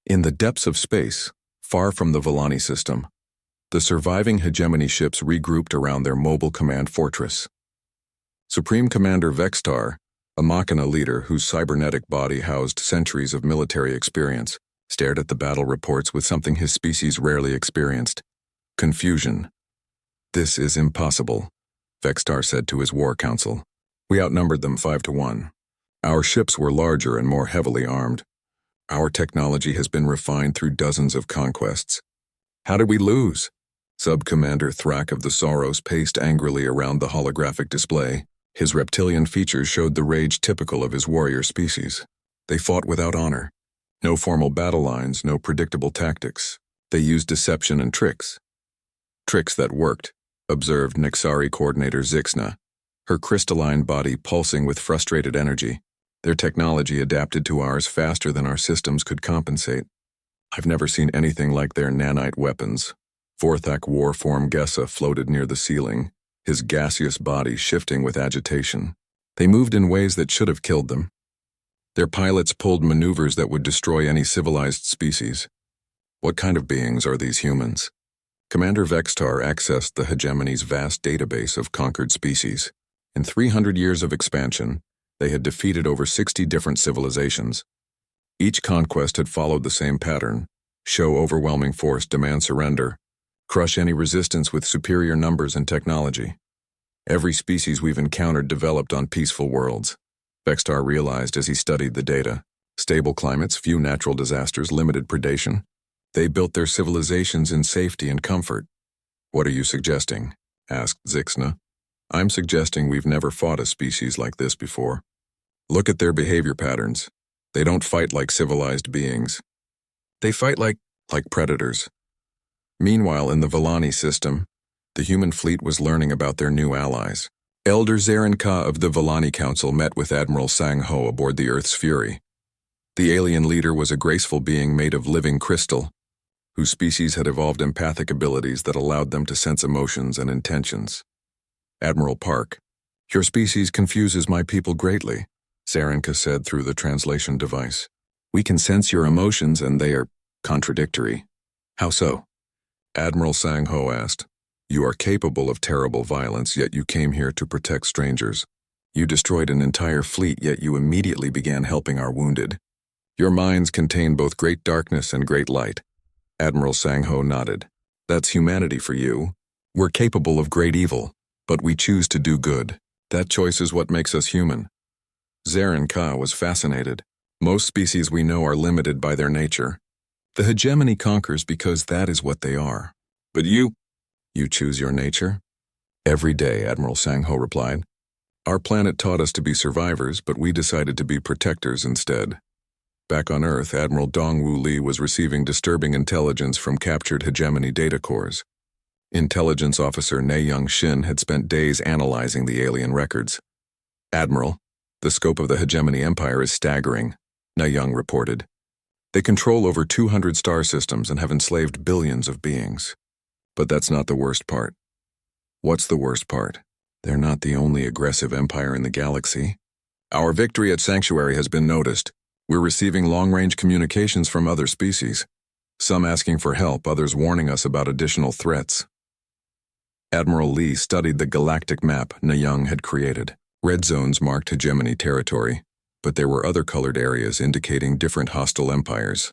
In the depths of space, far from the Volani system, the surviving hegemony ships regrouped around their mobile command fortress. Supreme Commander Vextar, a Machina leader whose cybernetic body housed centuries of military experience, stared at the battle reports with something his species rarely experienced: confusion. "This is impossible," Vextar said to his war council. "We outnumbered them 5-1. Our ships were larger and more heavily armed. Our technology has been refined through dozens of conquests. How did we lose?" Sub-Commander Thrak of the Soros paced angrily around the holographic display. His reptilian features showed the rage typical of his warrior species. They fought without honor. No formal battle lines, no predictable tactics. They used deception and tricks. Tricks that worked, observed Nexari coordinator Zixna, her crystalline body pulsing with frustrated energy. Their technology adapted to ours faster than our systems could compensate. I've never seen anything like their nanite weapons. Vorthak Warform Gessa floated near the ceiling, his gaseous body shifting with agitation. They moved in ways that should have killed them. Their pilots pulled maneuvers that would destroy any civilized species. What kind of beings are these humans? Commander Vextar accessed the hegemony's vast database of conquered species. In 300 years of expansion, they had defeated over 60 different civilizations. Each conquest had followed the same pattern: show overwhelming force, demand surrender, crush any resistance with superior numbers and technology. Every species we've encountered developed on peaceful worlds, Vextar realized as he studied the data. Stable climates, few natural disasters, limited predation. They built their civilizations in safety and comfort. "What are you suggesting?" asked Zixna. "I'm suggesting we've never fought a species like this before. Look at their behavior patterns. They don't fight like civilized beings. They fight like predators." Meanwhile, in the Volani system, the human fleet was learning about their new allies. Elder Zarin Ka of the Volani Council met with Admiral Sang Ho aboard the Earth's Fury. The alien leader was a graceful being made of living crystal, whose species had evolved empathic abilities that allowed them to sense emotions and intentions. "Admiral Park, your species confuses my people greatly," Zarinka said through the translation device. "We can sense your emotions and they are contradictory." "How so?" Admiral Sang Ho asked. "You are capable of terrible violence, yet you came here to protect strangers. You destroyed an entire fleet, yet you immediately began helping our wounded. Your minds contain both great darkness and great light." Admiral Sang Ho nodded. "That's humanity for you. We're capable of great evil, but we choose to do good. That choice is what makes us human." Zarin Ka was fascinated. Most species we know are limited by their nature. The hegemony conquers because that is what they are. But you choose your nature? "Every day," Admiral Sang Ho replied. "Our planet taught us to be survivors, but we decided to be protectors instead." Back on Earth, Admiral Dongwu Li was receiving disturbing intelligence from captured hegemony data cores. Intelligence Officer Ne Young Shin had spent days analyzing the alien records. "Admiral, the scope of the hegemony empire is staggering," Ne Young reported. "They control over 200 star systems and have enslaved billions of beings. But that's not the worst part." "What's the worst part?" "They're not the only aggressive empire in the galaxy. Our victory at Sanctuary has been noticed. We're receiving long-range communications from other species. Some asking for help, others warning us about additional threats." Admiral Li studied the galactic map Ne Young had created. Red zones marked hegemony territory, but there were other colored areas indicating different hostile empires.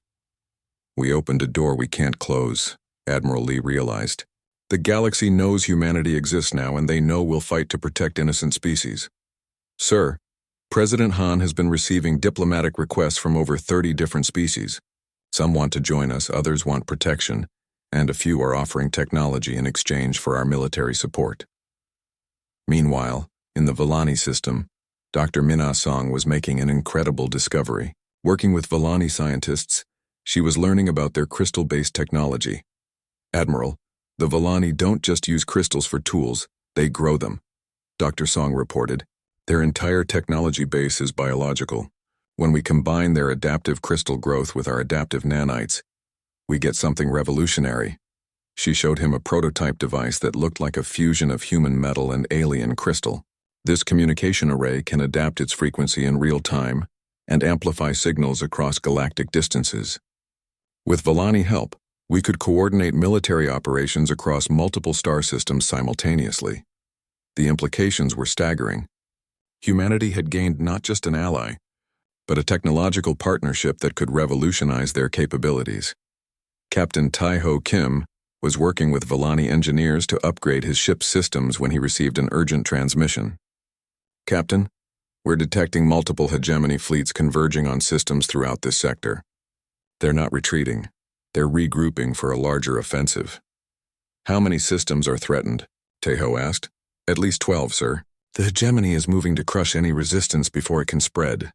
"We opened a door we can't close," Admiral Li realized. "The galaxy knows humanity exists now, and they know we'll fight to protect innocent species." "Sir, President Han has been receiving diplomatic requests from over 30 different species. Some want to join us, others want protection, and a few are offering technology in exchange for our military support." Meanwhile, in the Volani system, Dr. Minna Song was making an incredible discovery. Working with Volani scientists, she was learning about their crystal-based technology. "Admiral, the Volani don't just use crystals for tools, they grow them," Dr. Song reported. "Their entire technology base is biological. When we combine their adaptive crystal growth with our adaptive nanites, we get something revolutionary." She showed him a prototype device that looked like a fusion of human metal and alien crystal. This communication array can adapt its frequency in real time and amplify signals across galactic distances. With Volani help, we could coordinate military operations across multiple star systems simultaneously. The implications were staggering. Humanity had gained not just an ally, but a technological partnership that could revolutionize their capabilities. Captain Tai-Ho Kim was working with Volani engineers to upgrade his ship's systems when he received an urgent transmission. "Captain, we're detecting multiple hegemony fleets converging on systems throughout this sector. They're not retreating. They're regrouping for a larger offensive." "How many systems are threatened?" Tai-Ho asked. "At least 12, sir. The hegemony is moving to crush any resistance before it can spread."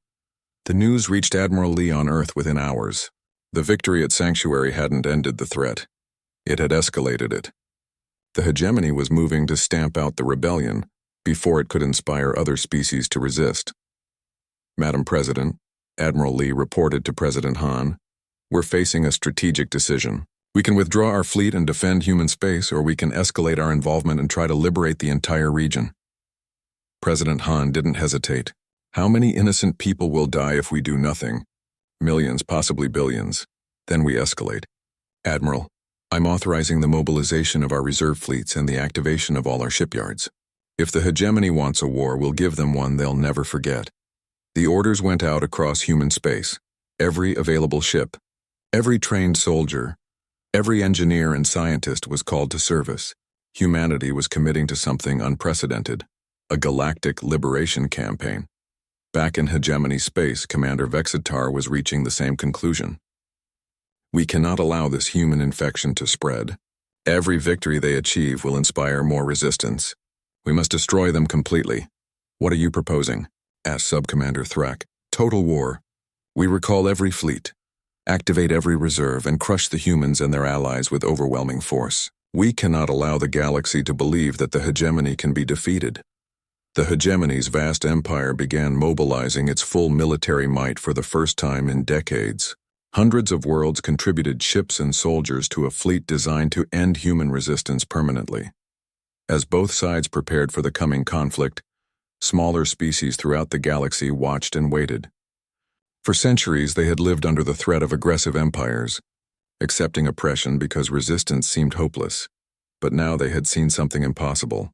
The news reached Admiral Lee on Earth within hours. The victory at Sanctuary hadn't ended the threat. It had escalated it. The hegemony was moving to stamp out the rebellion before it could inspire other species to resist. "Madam President," Admiral Lee reported to President Han, "we're facing a strategic decision. We can withdraw our fleet and defend human space, or we can escalate our involvement and try to liberate the entire region." President Han didn't hesitate. "How many innocent people will die if we do nothing? Millions, possibly billions. Then we escalate. Admiral, I'm authorizing the mobilization of our reserve fleets and the activation of all our shipyards. If the hegemony wants a war, we'll give them one they'll never forget." The orders went out across human space. Every available ship, every trained soldier, every engineer and scientist was called to service. Humanity was committing to something unprecedented, a galactic liberation campaign. Back in hegemony space, Commander Vexitar was reaching the same conclusion. "We cannot allow this human infection to spread. Every victory they achieve will inspire more resistance. We must destroy them completely." "What are you proposing?" asked Subcommander Thrak. "Total war. We recall every fleet, activate every reserve, and crush the humans and their allies with overwhelming force. We cannot allow the galaxy to believe that the hegemony can be defeated." The hegemony's vast empire began mobilizing its full military might for the first time in decades. Hundreds of worlds contributed ships and soldiers to a fleet designed to end human resistance permanently. As both sides prepared for the coming conflict, smaller species throughout the galaxy watched and waited. For centuries, they had lived under the threat of aggressive empires, accepting oppression because resistance seemed hopeless. But now they had seen something impossible,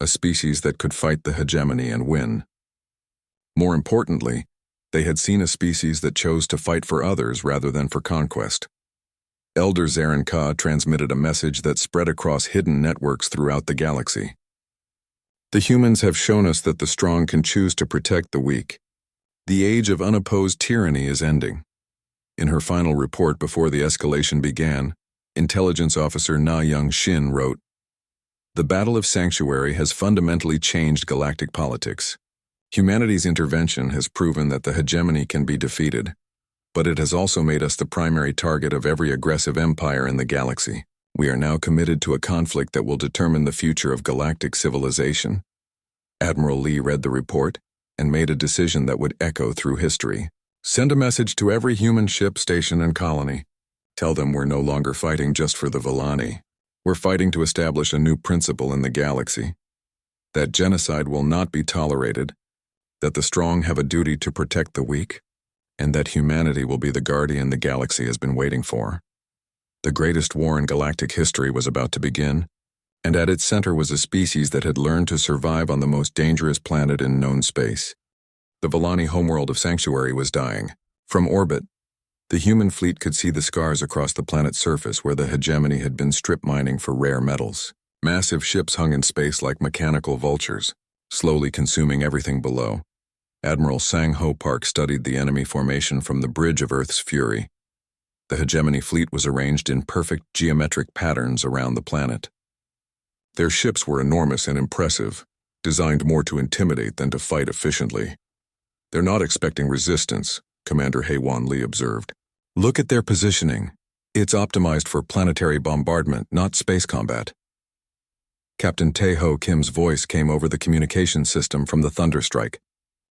a species that could fight the hegemony and win. More importantly, they had seen a species that chose to fight for others rather than for conquest. Elder Zarin Ka transmitted a message that spread across hidden networks throughout the galaxy. "The humans have shown us that the strong can choose to protect the weak. The age of unopposed tyranny is ending." In her final report before the escalation began, Intelligence Officer Na Young Shin wrote, "The Battle of Sanctuary has fundamentally changed galactic politics. Humanity's intervention has proven that the hegemony can be defeated, but it has also made us the primary target of every aggressive empire in the galaxy. We are now committed to a conflict that will determine the future of galactic civilization." Admiral Lee read the report and made a decision that would echo through history. "Send a message to every human ship, station, and colony. Tell them we're no longer fighting just for the Volani. We're fighting to establish a new principle in the galaxy. That genocide will not be tolerated, that the strong have a duty to protect the weak, and that humanity will be the guardian the galaxy has been waiting for." The greatest war in galactic history was about to begin, and at its center was a species that had learned to survive on the most dangerous planet in known space. The Volani homeworld of Sanctuary was dying. From orbit, the human fleet could see the scars across the planet's surface where the hegemony had been strip mining for rare metals. Massive ships hung in space like mechanical vultures, slowly consuming everything below. Admiral Sang-Ho Park studied the enemy formation from the bridge of Earth's fury. The hegemony fleet was arranged in perfect geometric patterns around the planet. Their ships were enormous and impressive, designed more to intimidate than to fight efficiently. "They're not expecting resistance," Commander Haewon Lee observed. "Look at their positioning. It's optimized for planetary bombardment, not space combat." Captain Tai-Ho Kim's voice came over the communication system from the Thunderstrike.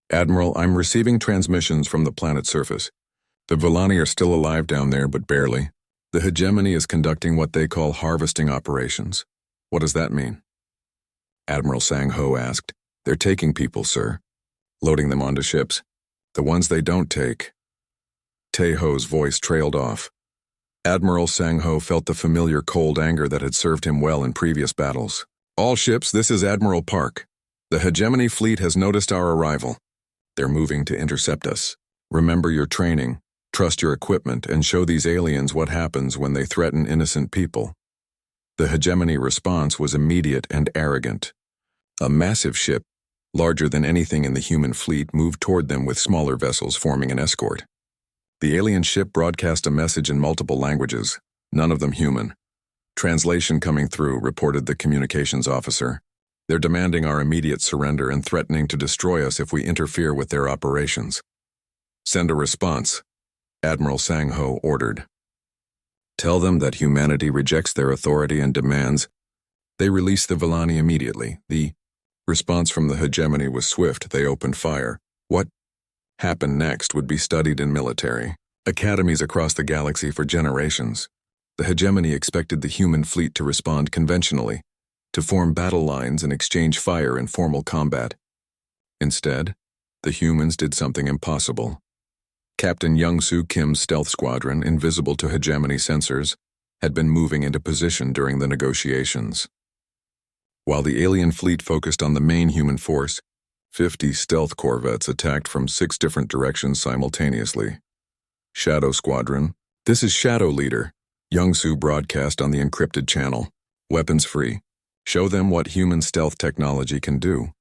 "Admiral, I'm receiving transmissions from the planet's surface. The Volani are still alive down there, but barely. The hegemony is conducting what they call harvesting operations." "What does that mean?" Admiral Sang-Ho asked. "They're taking people, sir. Loading them onto ships. The ones they don't take." Tai-Ho's voice trailed off. Admiral Sang-ho felt the familiar cold anger that had served him well in previous battles. All ships, this is Admiral Park. The hegemony fleet has noticed our arrival. They're moving to intercept us. Remember your training, trust your equipment, and show these aliens what happens when they threaten innocent people. The hegemony response was immediate and arrogant. A massive ship, larger than anything in the human fleet, moved toward them with smaller vessels forming an escort. The alien ship broadcast a message in multiple languages, none of them human. Translation coming through, reported the communications officer. They're demanding our immediate surrender and threatening to destroy us if we interfere with their operations. Send a response, Admiral Sang-ho ordered. Tell them that humanity rejects their authority and demands they release the Villani immediately. The response from the hegemony was swift. They opened fire. What happened next would be studied in military academies across the galaxy for generations. The hegemony expected the human fleet to respond conventionally, to form battle lines and exchange fire in formal combat. Instead, the humans did something impossible. Captain Young-Soo Kim's stealth squadron, invisible to hegemony sensors, had been moving into position during the negotiations. While the alien fleet focused on the main human force, 50 stealth corvettes attacked from 6 different directions simultaneously. Shadow Squadron, this is Shadow Leader. Young-Soo broadcast on the encrypted channel. Weapons free. Show them what human stealth technology can do.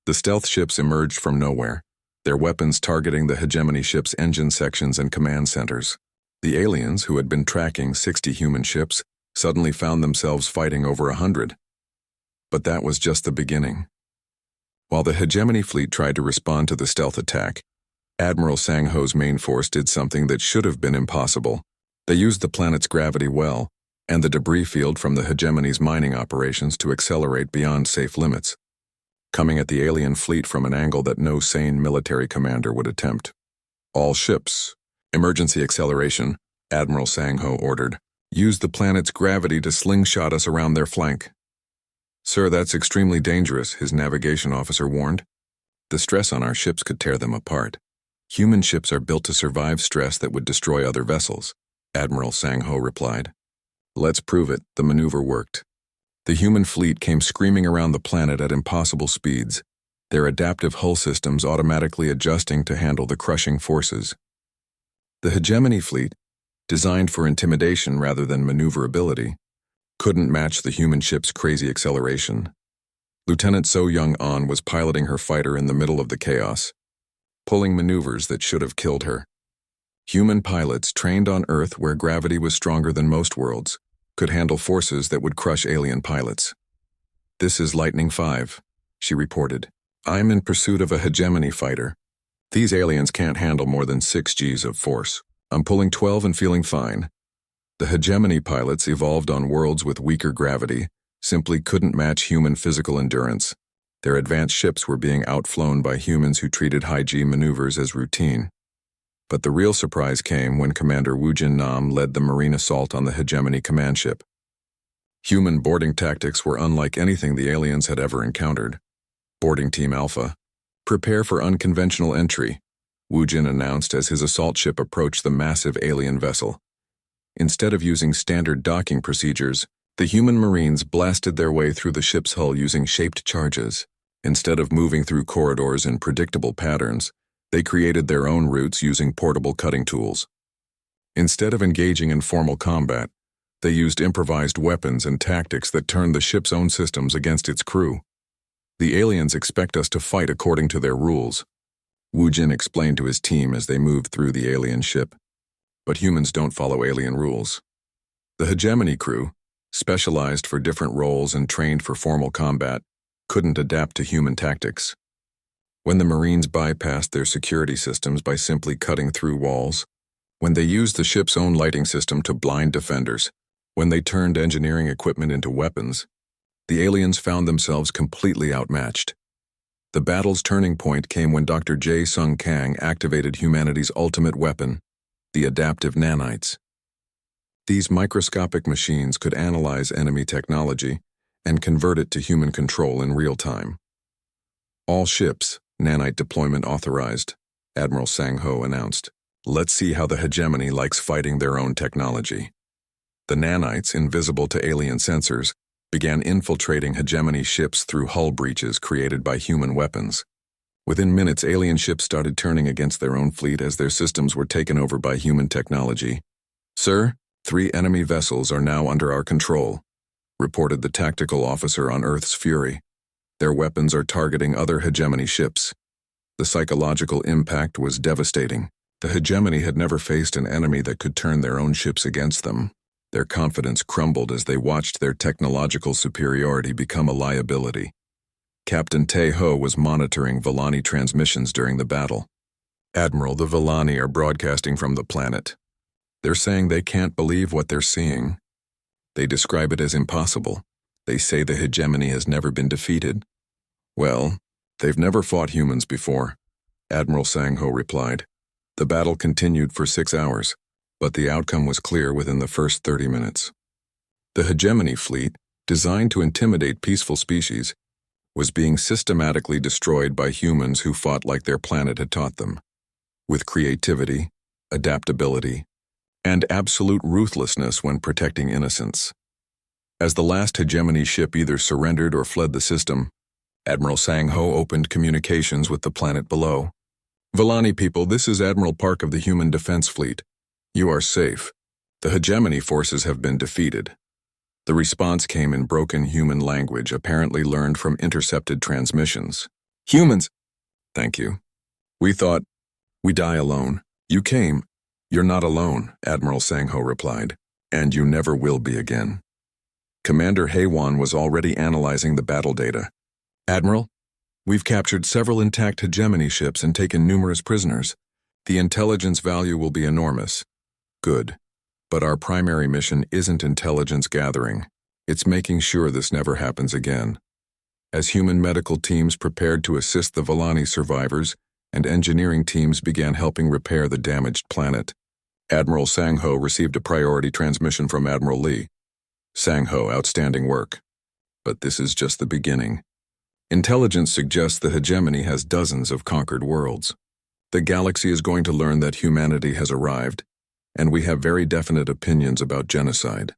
The stealth ships emerged from nowhere, their weapons targeting the hegemony ship's engine sections and command centers. The aliens, who had been tracking 60 human ships, suddenly found themselves fighting over 100. But that was just the beginning. While the hegemony fleet tried to respond to the stealth attack, Admiral Sang-ho's main force did something that should have been impossible. They used the planet's gravity well, and the debris field from the hegemony's mining operations to accelerate beyond safe limits, coming at the alien fleet from an angle that no sane military commander would attempt. All ships, emergency acceleration, Admiral Sang-ho ordered. Use the planet's gravity to slingshot us around their flank. Sir, that's extremely dangerous, his navigation officer warned. The stress on our ships could tear them apart. Human ships are built to survive stress that would destroy other vessels, Admiral Sang-ho replied. Let's prove it, the maneuver worked. The human fleet came screaming around the planet at impossible speeds, their adaptive hull systems automatically adjusting to handle the crushing forces. The hegemony fleet, designed for intimidation rather than maneuverability, couldn't match the human ship's crazy acceleration. Lieutenant So Young-an was piloting her fighter in the middle of the chaos, pulling maneuvers that should have killed her. Human pilots trained on Earth, where gravity was stronger than most worlds, could handle forces that would crush alien pilots. This is Lightning 5, she reported. I'm in pursuit of a hegemony fighter. These aliens can't handle more than 6 Gs of force. I'm pulling 12 and feeling fine. The hegemony pilots, evolved on worlds with weaker gravity, simply couldn't match human physical endurance. Their advanced ships were being outflown by humans who treated high-G maneuvers as routine. But the real surprise came when Commander Woo Jin-nam led the marine assault on the hegemony command ship. Human boarding tactics were unlike anything the aliens had ever encountered. Boarding Team Alpha, prepare for unconventional entry, Woo Jin announced as his assault ship approached the massive alien vessel. Instead of using standard docking procedures, the human marines blasted their way through the ship's hull using shaped charges. Instead of moving through corridors in predictable patterns, they created their own routes using portable cutting tools. Instead of engaging in formal combat, they used improvised weapons and tactics that turned the ship's own systems against its crew. The aliens expect us to fight according to their rules, Woo Jin explained to his team as they moved through the alien ship. But humans don't follow alien rules. The hegemony crew, specialized for different roles and trained for formal combat, couldn't adapt to human tactics. When the Marines bypassed their security systems by simply cutting through walls, when they used the ship's own lighting system to blind defenders, when they turned engineering equipment into weapons, the aliens found themselves completely outmatched. The battle's turning point came when Dr. Jae Sung Kang activated humanity's ultimate weapon, the adaptive nanites. These microscopic machines could analyze enemy technology and convert it to human control in real time. All ships, nanite deployment authorized, Admiral Sang-ho announced. Let's see how the hegemony likes fighting their own technology. The nanites, invisible to alien sensors, began infiltrating hegemony ships through hull breaches created by human weapons. Within minutes, alien ships started turning against their own fleet as their systems were taken over by human technology. "Sir, 3 enemy vessels are now under our control," reported the tactical officer on Earth's Fury. "Their weapons are targeting other hegemony ships." The psychological impact was devastating. The hegemony had never faced an enemy that could turn their own ships against them. Their confidence crumbled as they watched their technological superiority become a liability. Captain Tae-ho was monitoring Volani transmissions during the battle. "Admiral, the Volani are broadcasting from the planet. They're saying they can't believe what they're seeing. They describe it as impossible. They say the hegemony has never been defeated." "Well, they've never fought humans before," Admiral Sang-ho replied. The battle continued for 6 hours, but the outcome was clear within the first 30 minutes. The hegemony fleet, designed to intimidate peaceful species, was being systematically destroyed by humans who fought like their planet had taught them, with creativity, adaptability, and absolute ruthlessness when protecting innocents. As the last hegemony ship either surrendered or fled the system, Admiral Sang-ho opened communications with the planet below. "Volani people, this is Admiral Park of the Human Defense Fleet. You are safe. The hegemony forces have been defeated." The response came in broken human language, apparently learned from intercepted transmissions. "Humans!" "Thank you. We thought we die alone. You came. You're not alone," Admiral Sang-ho replied. "And you never will be again." Commander Haewon was already analyzing the battle data. "Admiral, we've captured several intact hegemony ships and taken numerous prisoners. The intelligence value will be enormous." "Good. But our primary mission isn't intelligence gathering. It's making sure this never happens again." As human medical teams prepared to assist the Volani survivors and engineering teams began helping repair the damaged planet, Admiral Sang-ho received a priority transmission from Admiral Lee. "Sang-ho, outstanding work. But this is just the beginning. Intelligence suggests the hegemony has dozens of conquered worlds. The galaxy is going to learn that humanity has arrived, and we have very definite opinions about genocide."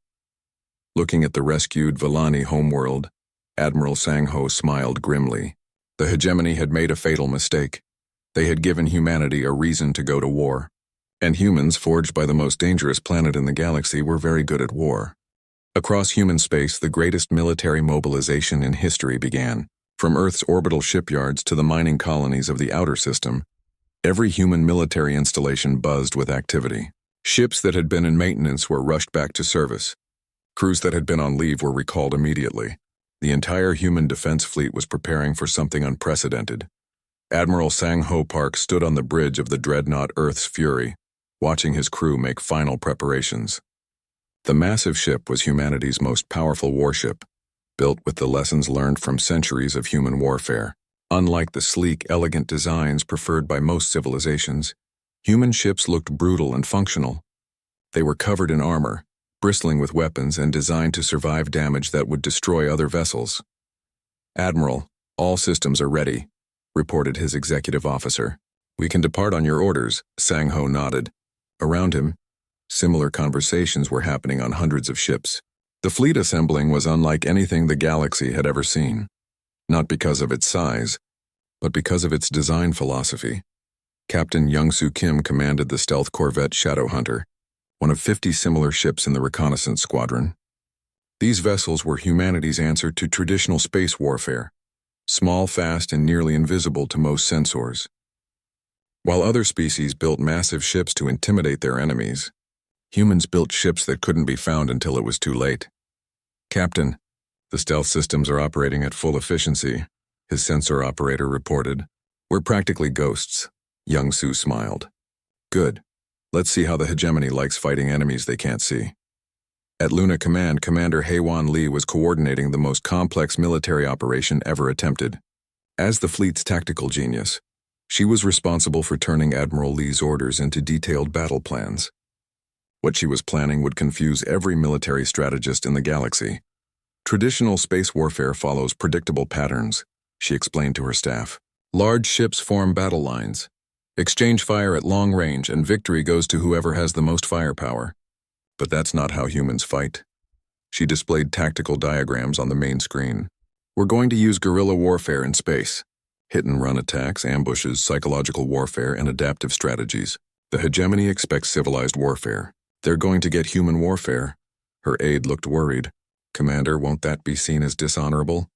Looking at the rescued Volani homeworld, Admiral Sang-ho smiled grimly. The hegemony had made a fatal mistake. They had given humanity a reason to go to war. And humans, forged by the most dangerous planet in the galaxy, were very good at war. Across human space, the greatest military mobilization in history began. From Earth's orbital shipyards to the mining colonies of the outer system, every human military installation buzzed with activity. Ships that had been in maintenance were rushed back to service. Crews that had been on leave were recalled immediately. The entire human defense fleet was preparing for something unprecedented. Admiral Sang-ho Park stood on the bridge of the dreadnought Earth's Fury, watching his crew make final preparations. The massive ship was humanity's most powerful warship, built with the lessons learned from centuries of human warfare. Unlike the sleek, elegant designs preferred by most civilizations, human ships looked brutal and functional. They were covered in armor, bristling with weapons and designed to survive damage that would destroy other vessels. "Admiral, all systems are ready," reported his executive officer. "We can depart on your orders," Sang-ho nodded. Around him, similar conversations were happening on hundreds of ships. The fleet assembling was unlike anything the galaxy had ever seen, not because of its size, but because of its design philosophy. Captain Young-soo Kim commanded the stealth corvette Shadow Hunter, one of 50 similar ships in the reconnaissance squadron. These vessels were humanity's answer to traditional space warfare, small, fast, and nearly invisible to most sensors. While other species built massive ships to intimidate their enemies, humans built ships that couldn't be found until it was too late. "Captain, the stealth systems are operating at full efficiency," his sensor operator reported. "We're practically ghosts." Young-soo smiled. "Good. Let's see how the hegemony likes fighting enemies they can't see." At Luna Command, Commander Haewon Lee was coordinating the most complex military operation ever attempted. As the fleet's tactical genius, she was responsible for turning Admiral Lee's orders into detailed battle plans. What she was planning would confuse every military strategist in the galaxy. "Traditional space warfare follows predictable patterns," she explained to her staff. "Large ships form battle lines. Exchange fire at long range and victory goes to whoever has the most firepower. But that's not how humans fight. She displayed tactical diagrams on the main screen. We're going to use guerrilla warfare in space. Hit-and-run attacks, ambushes, psychological warfare, and adaptive strategies. The hegemony expects civilized warfare. They're going to get human warfare. Her aide looked worried. Commander, won't that be seen as dishonorable?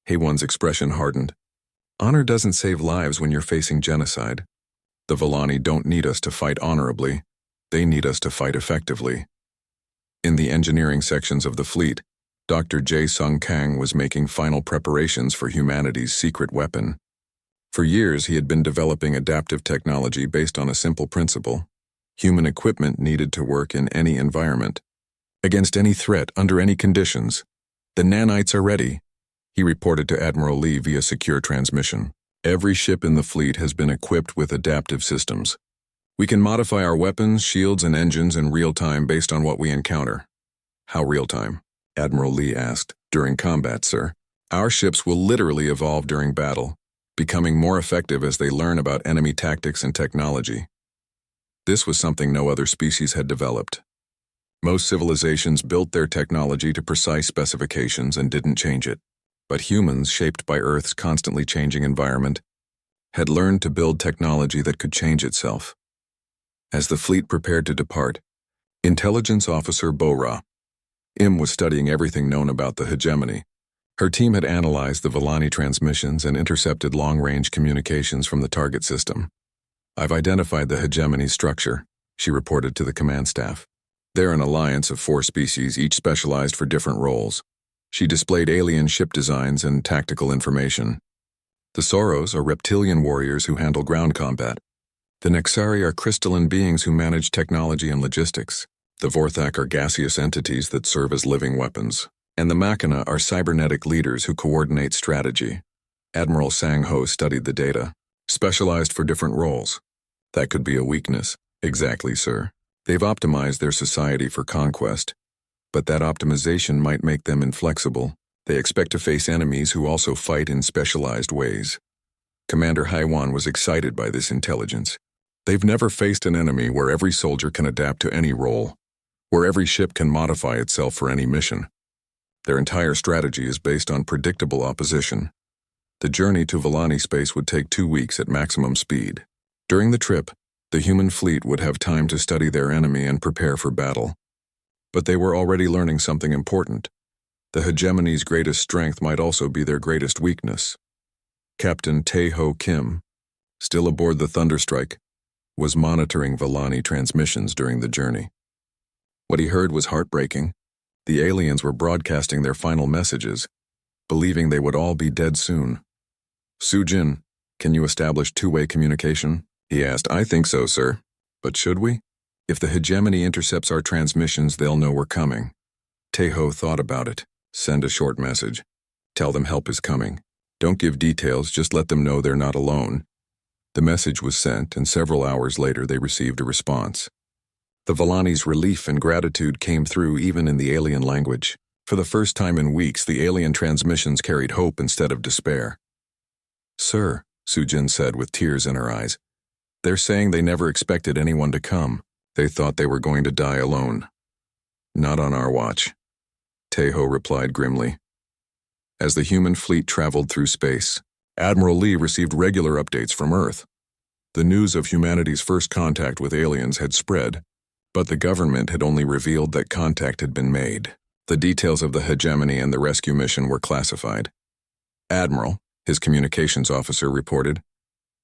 Haywan's expression hardened. Honor doesn't save lives when you're facing genocide. The Volani don't need us to fight honorably. They need us to fight effectively. In the engineering sections of the fleet, Dr. Jae Sung Kang was making final preparations for humanity's secret weapon. For years, he had been developing adaptive technology based on a simple principle. Human equipment needed to work in any environment. Against any threat, under any conditions. The nanites are ready, he reported to Admiral Lee via secure transmission. Every ship in the fleet has been equipped with adaptive systems. We can modify our weapons, shields, and engines in real time based on what we encounter. How real time? Admiral Lee asked. During combat, sir. Our ships will literally evolve during battle, becoming more effective as they learn about enemy tactics and technology. This was something no other species had developed. Most civilizations built their technology to precise specifications and didn't change it. But humans, shaped by Earth's constantly changing environment, had learned to build technology that could change itself. As the fleet prepared to depart, Intelligence Officer Bora Im was studying everything known about the hegemony. Her team had analyzed the Volani transmissions and intercepted long-range communications from the target system. I've identified the hegemony's structure, she reported to the command staff. They're an alliance of 4 species, each specialized for different roles. She displayed alien ship designs and tactical information. The Soros are reptilian warriors who handle ground combat. The Nexari are crystalline beings who manage technology and logistics. The Vorthak are gaseous entities that serve as living weapons. And the Machina are cybernetic leaders who coordinate strategy. Admiral Sang-ho studied the data, specialized for different roles. That could be a weakness. Exactly, sir. They've optimized their society for conquest. But that optimization might make them inflexible. They expect to face enemies who also fight in specialized ways. Commander Haiwan was excited by this intelligence. They've never faced an enemy where every soldier can adapt to any role, where every ship can modify itself for any mission. Their entire strategy is based on predictable opposition. The journey to Volani space would take 2 weeks at maximum speed. During the trip, the human fleet would have time to study their enemy and prepare for battle. But they were already learning something important. The hegemony's greatest strength might also be their greatest weakness. Captain Tae-ho Kim, still aboard the Thunderstrike, was monitoring Volani transmissions during the journey. What he heard was heartbreaking. The aliens were broadcasting their final messages, believing they would all be dead soon. Sujin, can you establish 2-way communication? He asked. I think so, sir. But should we? If the hegemony intercepts our transmissions, they'll know we're coming. Tae-ho thought about it. Send a short message. Tell them help is coming. Don't give details, just let them know they're not alone. The message was sent, and several hours later they received a response. The Volani's relief and gratitude came through even in the alien language. For the first time in weeks, the alien transmissions carried hope instead of despair. Sir, Sujin said with tears in her eyes, they're saying they never expected anyone to come. They thought they were going to die alone. Not on our watch, Tae-ho replied grimly. As the human fleet traveled through space, Admiral Lee received regular updates from Earth. The news of humanity's first contact with aliens had spread, but the government had only revealed that contact had been made. The details of the hegemony and the rescue mission were classified. Admiral, his communications officer, reported,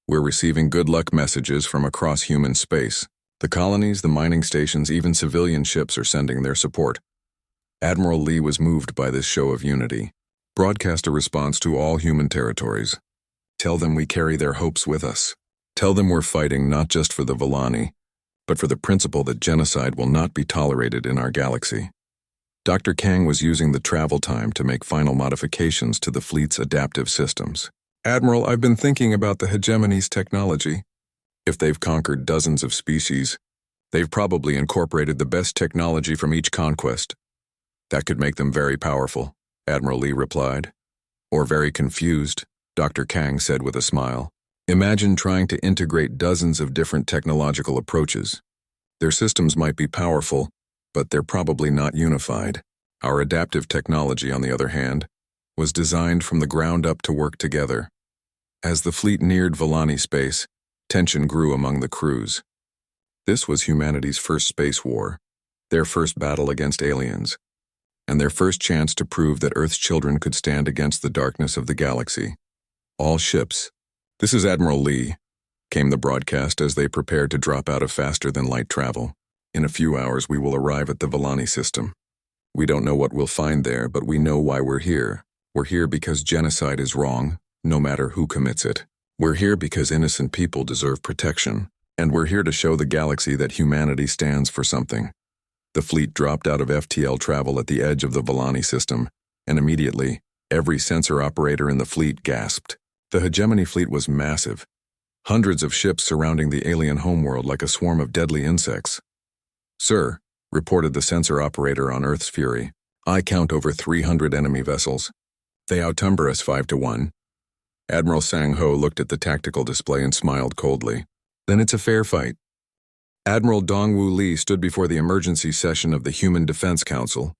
we're receiving good luck messages from across human space. The colonies, the mining stations, even civilian ships are sending their support. Admiral Lee was moved by this show of unity. Broadcast a response to all human territories. Tell them we carry their hopes with us. Tell them we're fighting not just for the Volani, but for the principle that genocide will not be tolerated in our galaxy. Dr. Kang was using the travel time to make final modifications to the fleet's adaptive systems. Admiral, I've been thinking about the hegemony's technology. If they've conquered dozens of species, they've probably incorporated the best technology from each conquest. That could make them very powerful, Admiral Lee replied. Or very confused, Dr. Kang said with a smile. Imagine trying to integrate dozens of different technological approaches. Their systems might be powerful, but they're probably not unified. Our adaptive technology, on the other hand, was designed from the ground up to work together. As the fleet neared Volani space, tension grew among the crews. This was humanity's first space war, their first battle against aliens, and their first chance to prove that Earth's children could stand against the darkness of the galaxy. All ships. "This is Admiral Lee," came the broadcast as they prepared to drop out of faster-than-light travel. "In a few hours we will arrive at the Volani system. We don't know what we'll find there, but we know why we're here. We're here because genocide is wrong, no matter who commits it. We're here because innocent people deserve protection. And we're here to show the galaxy that humanity stands for something." The fleet dropped out of FTL travel at the edge of the Volani system, and immediately, every sensor operator in the fleet gasped. The hegemony fleet was massive. Hundreds of ships surrounding the alien homeworld like a swarm of deadly insects. "Sir," reported the sensor operator on Earth's Fury, "I count over 300 enemy vessels. They outnumber us 5-1. Admiral Sang-Ho looked at the tactical display and smiled coldly. "Then it's a fair fight." Admiral Dongwu Lee stood before the emergency session of the Human Defense Council.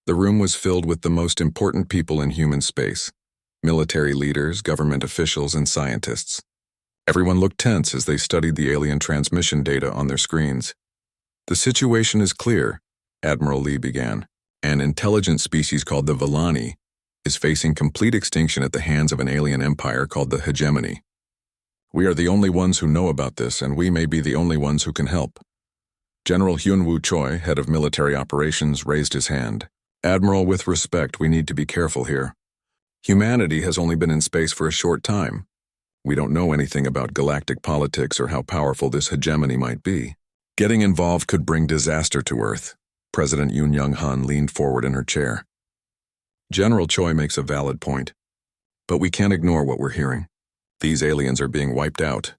The room was filled with the most important people in human space: military leaders, government officials, and scientists. Everyone looked tense as they studied the alien transmission data on their screens. "The situation is clear," Admiral Lee began. "An intelligent species called the Volani is facing complete extinction at the hands of an alien empire called the Hegemony. We are the only ones who know about this, and we may be the only ones who can help." General Hyunwoo Choi, head of military operations, raised his hand. "Admiral, with respect, we need to be careful here. Humanity has only been in space for a short time. We don't know anything about galactic politics or how powerful this hegemony might be. Getting involved could bring disaster to Earth." President Yoon Young-han leaned forward in her chair. "General Choi makes a valid point, but we can't ignore what we're hearing. These aliens are being wiped out."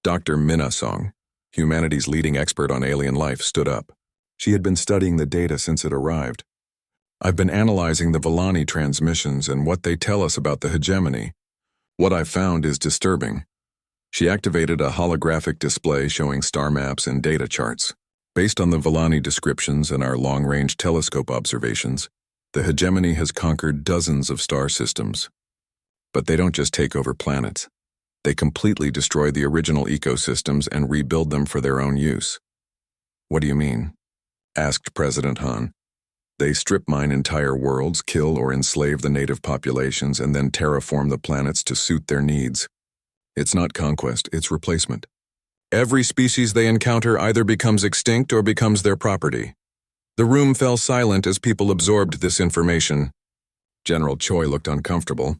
Dr. Minna Song, humanity's leading expert on alien life, stood up. She had been studying the data since it arrived. "I've been analyzing the Volani transmissions and what they tell us about the hegemony. What I've found is disturbing." She activated a holographic display showing star maps and data charts. "Based on the Volani descriptions and our long-range telescope observations, the hegemony has conquered dozens of star systems. But they don't just take over planets. They completely destroy the original ecosystems and rebuild them for their own use." "What do you mean?" asked President Han. "They strip mine entire worlds, kill or enslave the native populations, and then terraform the planets to suit their needs. It's not conquest, it's replacement. Every species they encounter either becomes extinct or becomes their property." The room fell silent as people absorbed this information. General Choi looked uncomfortable.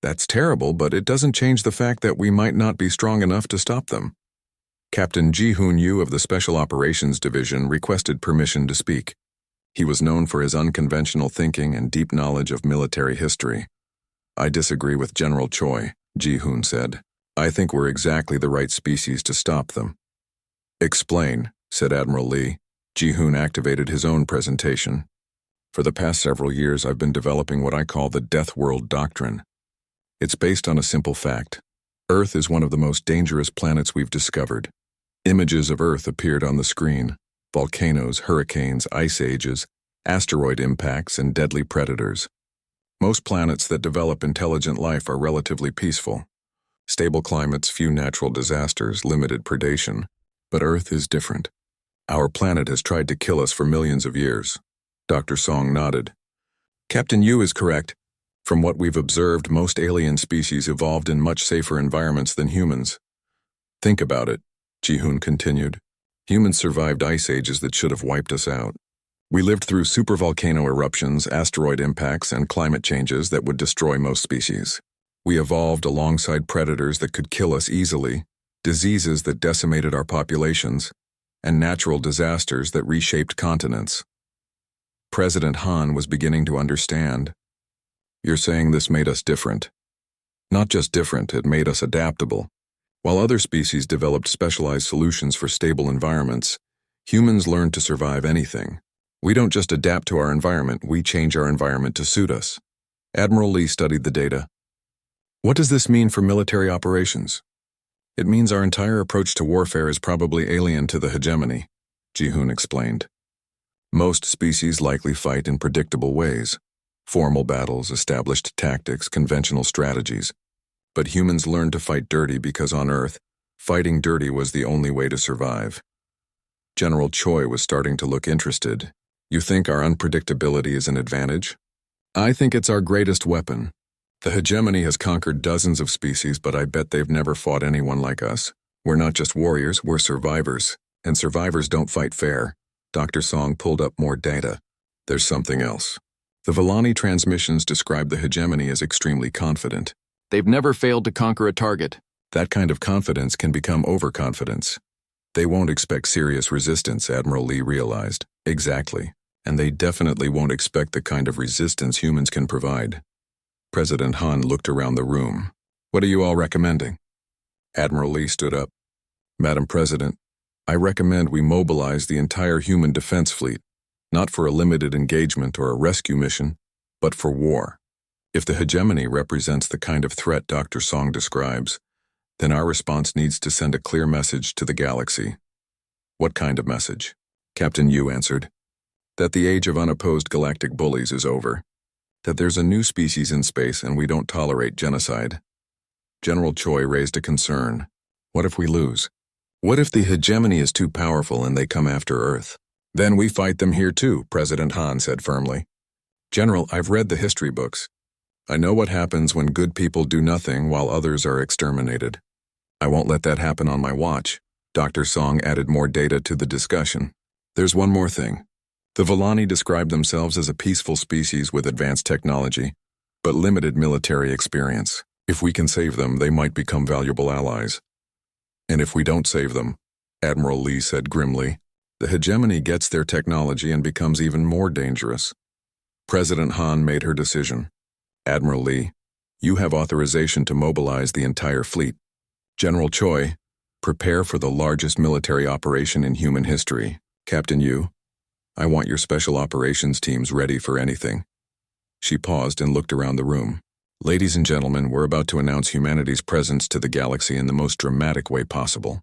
"That's terrible, but it doesn't change the fact that we might not be strong enough to stop them." Captain Ji-Hoon Yu of the Special Operations Division requested permission to speak. He was known for his unconventional thinking and deep knowledge of military history. "I disagree with General Choi," Ji-Hoon said. "I think we're exactly the right species to stop them." "Explain," said Admiral Lee. Ji-Hoon activated his own presentation. "For the past several years I've been developing what I call the Death World Doctrine. It's based on a simple fact. Earth is one of the most dangerous planets we've discovered. Images of Earth appeared on the screen: volcanoes, hurricanes, ice ages, asteroid impacts, and deadly predators. Most planets that develop intelligent life are relatively peaceful. Stable climates, few natural disasters, limited predation. But Earth is different. Our planet has tried to kill us for millions of years." Dr. Song nodded. "Captain Yu is correct. From what we've observed, most alien species evolved in much safer environments than humans. Think about it," Ji-Hoon continued. "Humans survived ice ages that should have wiped us out. We lived through supervolcano eruptions, asteroid impacts, and climate changes that would destroy most species. We evolved alongside predators that could kill us easily, diseases that decimated our populations, and natural disasters that reshaped continents." President Han was beginning to understand. "You're saying this made us different?" "Not just different, it made us adaptable. While other species developed specialized solutions for stable environments, humans learned to survive anything. We don't just adapt to our environment, we change our environment to suit us." Admiral Lee studied the data. "What does this mean for military operations?" It means our entire approach to warfare is probably alien to the hegemony, Ji-hoon explained. Most species likely fight in predictable ways. Formal battles, established tactics, conventional strategies. But humans learned to fight dirty because on Earth, fighting dirty was the only way to survive. General Choi was starting to look interested. You think our unpredictability is an advantage? I think it's our greatest weapon. The hegemony has conquered dozens of species, but I bet they've never fought anyone like us. We're not just warriors, we're survivors. And survivors don't fight fair. Dr. Song pulled up more data. There's something else. The Volani transmissions describe the hegemony as extremely confident. They've never failed to conquer a target. That kind of confidence can become overconfidence. They won't expect serious resistance, Admiral Lee realized. Exactly. And they definitely won't expect the kind of resistance humans can provide. President Han looked around the room. What are you all recommending? Admiral Lee stood up. Madam President, I recommend we mobilize the entire human defense fleet, not for a limited engagement or a rescue mission, but for war. If the hegemony represents the kind of threat Dr. Song describes, then our response needs to send a clear message to the galaxy. What kind of message? Captain Yu answered. That the age of unopposed galactic bullies is over. That there's a new species in space and we don't tolerate genocide. General Choi raised a concern. What if we lose? What if the hegemony is too powerful and they come after Earth? Then we fight them here too, President Han said firmly. General, I've read the history books. I know what happens when good people do nothing while others are exterminated. I won't let that happen on my watch. Dr. Song added more data to the discussion. There's one more thing. The Volani describe themselves as a peaceful species with advanced technology, but limited military experience. If we can save them, they might become valuable allies. And if we don't save them, Admiral Lee said grimly, the hegemony gets their technology and becomes even more dangerous. President Han made her decision. Admiral Lee, you have authorization to mobilize the entire fleet. General Choi, prepare for the largest military operation in human history. Captain Yu, I want your special operations teams ready for anything. She paused and looked around the room. Ladies and gentlemen, we're about to announce humanity's presence to the galaxy in the most dramatic way possible.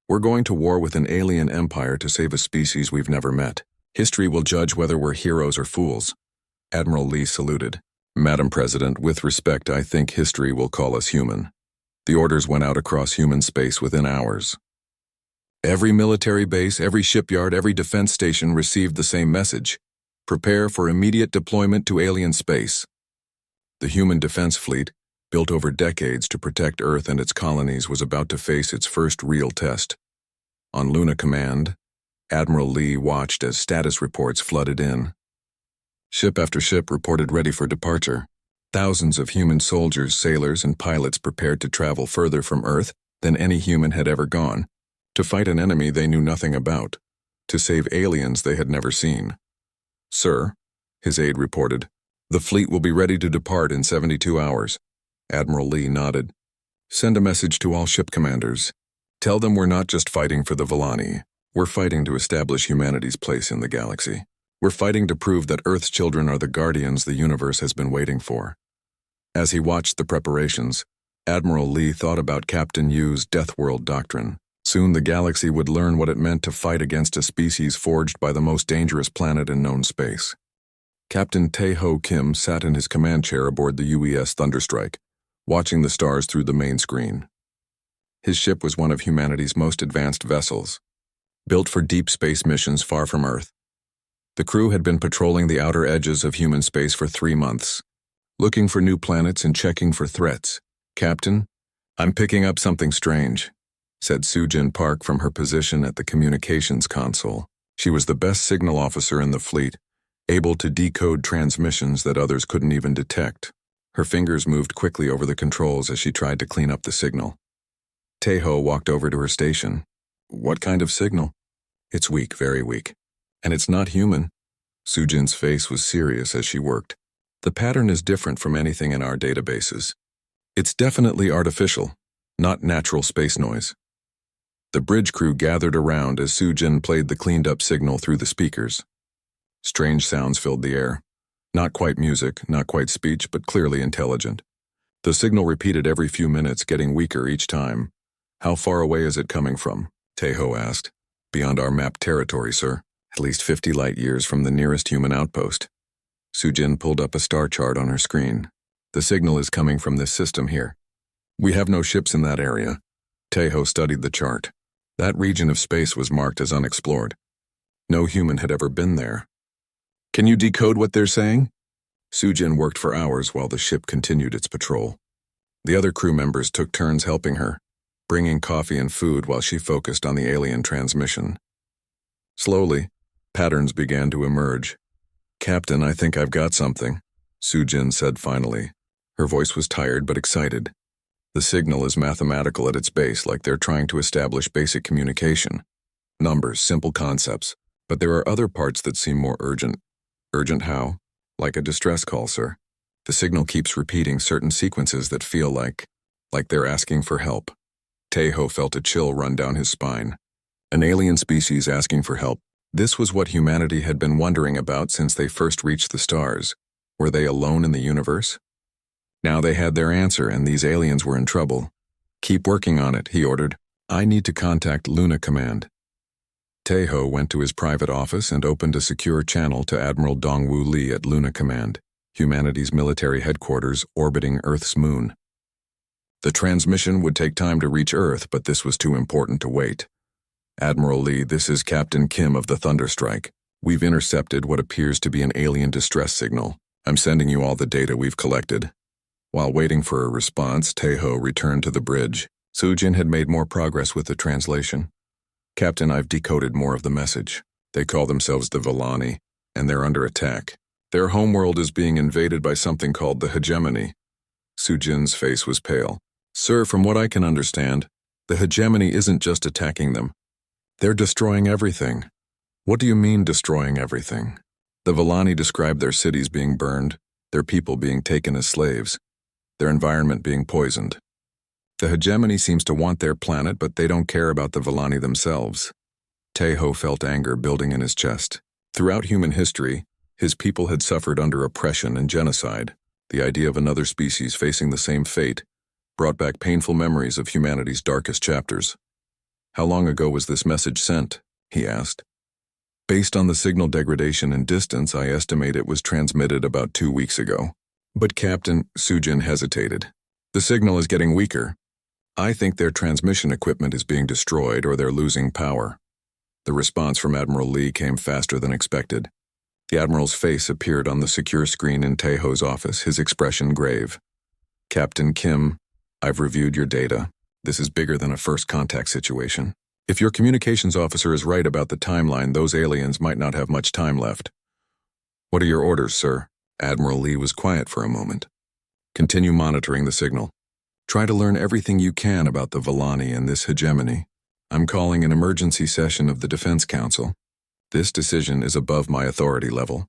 We're going to war with an alien empire to save a species we've never met. History will judge whether we're heroes or fools. Admiral Lee saluted. Madam President, with respect, I think history will call us human. The orders went out across human space within hours. Every military base, every shipyard, every defense station received the same message. Prepare for immediate deployment to alien space. The human defense fleet, built over decades to protect Earth and its colonies, was about to face its first real test. On Luna Command, Admiral Lee watched as status reports flooded in. Ship after ship reported ready for departure. Thousands of human soldiers, sailors, and pilots prepared to travel further from Earth than any human had ever gone, to fight an enemy they knew nothing about, to save aliens they had never seen. Sir, his aide reported, the fleet will be ready to depart in 72 hours. Admiral Lee nodded. Send a message to all ship commanders. Tell them we're not just fighting for the Volani. We're fighting to establish humanity's place in the galaxy. We're fighting to prove that Earth's children are the guardians the universe has been waiting for. As he watched the preparations, Admiral Lee thought about Captain Yu's Death World doctrine. Soon the galaxy would learn what it meant to fight against a species forged by the most dangerous planet in known space. Captain Tae-ho Kim sat in his command chair aboard the UES Thunderstrike, watching the stars through the main screen. His ship was one of humanity's most advanced vessels, built for deep space missions far from Earth. The crew had been patrolling the outer edges of human space for 3 months, looking for new planets and checking for threats. Captain, I'm picking up something strange, said Soo-Jin Park from her position at the communications console. She was the best signal officer in the fleet, able to decode transmissions that others couldn't even detect. Her fingers moved quickly over the controls as she tried to clean up the signal. Tae-ho walked over to her station. What kind of signal? It's weak, very weak. And it's not human. Soo-Jin's face was serious as she worked. The pattern is different from anything in our databases. It's definitely artificial, not natural space noise. The bridge crew gathered around as Soo-Jin played the cleaned-up signal through the speakers. Strange sounds filled the air. Not quite music, not quite speech, but clearly intelligent. The signal repeated every few minutes, getting weaker each time. How far away is it coming from? Tejo asked. Beyond our mapped territory, sir. At least 50 light years from the nearest human outpost. Sujin pulled up a star chart on her screen. The signal is coming from this system here. We have no ships in that area. Tejo studied the chart. That region of space was marked as unexplored. No human had ever been there. Can you decode what they're saying? Sujin worked for hours while the ship continued its patrol. The other crew members took turns helping her, bringing coffee and food while she focused on the alien transmission. Slowly, patterns began to emerge. Captain, I think I've got something, Sujin said finally. Her voice was tired but excited. The signal is mathematical at its base, like they're trying to establish basic communication. Numbers, simple concepts, but there are other parts that seem more urgent. Urgent how? Like a distress call, sir. The signal keeps repeating certain sequences that feel like they're asking for help. Tejo felt a chill run down his spine. An alien species asking for help. This was what humanity had been wondering about since they first reached the stars. Were they alone in the universe? Now they had their answer, and these aliens were in trouble. Keep working on it, he ordered. I need to contact Luna Command. Tejo went to his private office and opened a secure channel to Admiral Dongwu Li at Luna Command, humanity's military headquarters orbiting Earth's moon. The transmission would take time to reach Earth, but this was too important to wait. Admiral Li, this is Captain Kim of the Thunderstrike. We've intercepted what appears to be an alien distress signal. I'm sending you all the data we've collected. While waiting for a response, Tejo returned to the bridge. Sujin had made more progress with the translation. Captain, I've decoded more of the message. They call themselves the Villani, and they're under attack. Their homeworld is being invaded by something called the Hegemony. Sujin's face was pale. Sir, from what I can understand, the Hegemony isn't just attacking them. They're destroying everything. What do you mean, destroying everything? The Villani described their cities being burned, their people being taken as slaves, their environment being poisoned. The Hegemony seems to want their planet, but they don't care about the Villani themselves. Tejo felt anger building in his chest. Throughout human history, his people had suffered under oppression and genocide. The idea of another species facing the same fate brought back painful memories of humanity's darkest chapters. How long ago was this message sent? He asked. Based on the signal degradation and distance, I estimate it was transmitted about 2 weeks ago. But Captain, Sujin hesitated. The signal is getting weaker. I think their transmission equipment is being destroyed or they're losing power. The response from Admiral Li came faster than expected. The Admiral's face appeared on the secure screen in Tejo's office, his expression grave. Captain Kim, I've reviewed your data. This is bigger than a first contact situation. If your communications officer is right about the timeline, those aliens might not have much time left. What are your orders, sir? Admiral Li was quiet for a moment. Continue monitoring the signal. Try to learn everything you can about the Villani and this hegemony. I'm calling an emergency session of the Defense Council. This decision is above my authority level.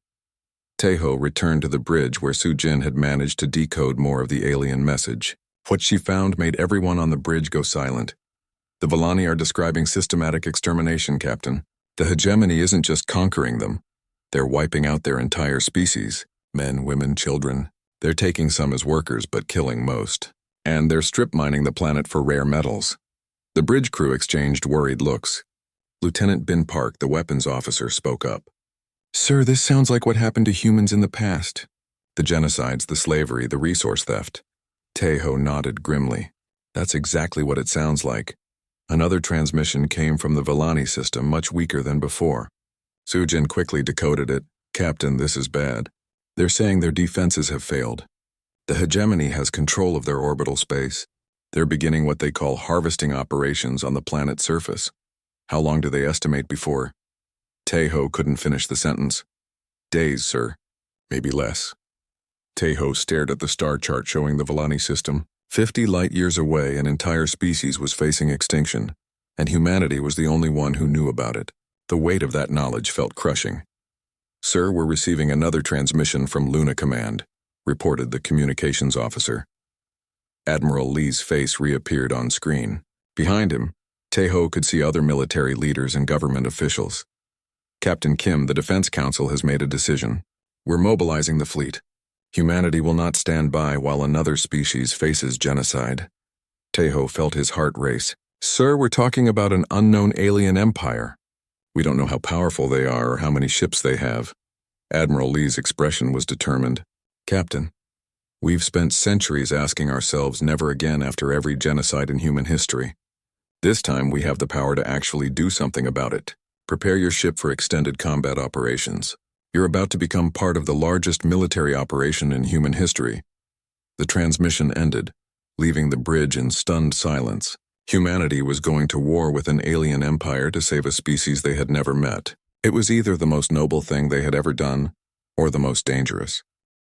Tejo returned to the bridge where Sujin had managed to decode more of the alien message. What she found made everyone on the bridge go silent. The Villani are describing systematic extermination, Captain. The hegemony isn't just conquering them. They're wiping out their entire species. Men, women, children. They're taking some as workers but killing most. And they're strip mining the planet for rare metals. The bridge crew exchanged worried looks. Lieutenant Bin Park, the weapons officer, spoke up. Sir, this sounds like what happened to humans in the past. The genocides, the slavery, the resource theft. Tejo nodded grimly. That's exactly what it sounds like. Another transmission came from the Villani system, much weaker than before. Sujin quickly decoded it. Captain, this is bad. They're saying their defenses have failed. The hegemony has control of their orbital space. They're beginning what they call harvesting operations on the planet's surface. How long do they estimate before? Tejo couldn't finish the sentence. Days, sir. Maybe less. Tejo stared at the star chart showing the Villani system. 50 light years away, an entire species was facing extinction, and humanity was the only one who knew about it. The weight of that knowledge felt crushing. Sir, we're receiving another transmission from Luna Command, reported the communications officer. Admiral Li's face reappeared on screen. Behind him, Tejo could see other military leaders and government officials. Captain Kim, the Defense Council has made a decision. We're mobilizing the fleet. Humanity will not stand by while another species faces genocide. Tejo felt his heart race. Sir, we're talking about an unknown alien empire. We don't know how powerful they are or how many ships they have. Admiral Lee's expression was determined. Captain, we've spent centuries asking ourselves never again after every genocide in human history. This time we have the power to actually do something about it. Prepare your ship for extended combat operations. You're about to become part of the largest military operation in human history. The transmission ended, leaving the bridge in stunned silence. Humanity was going to war with an alien empire to save a species they had never met. It was either the most noble thing they had ever done, or the most dangerous.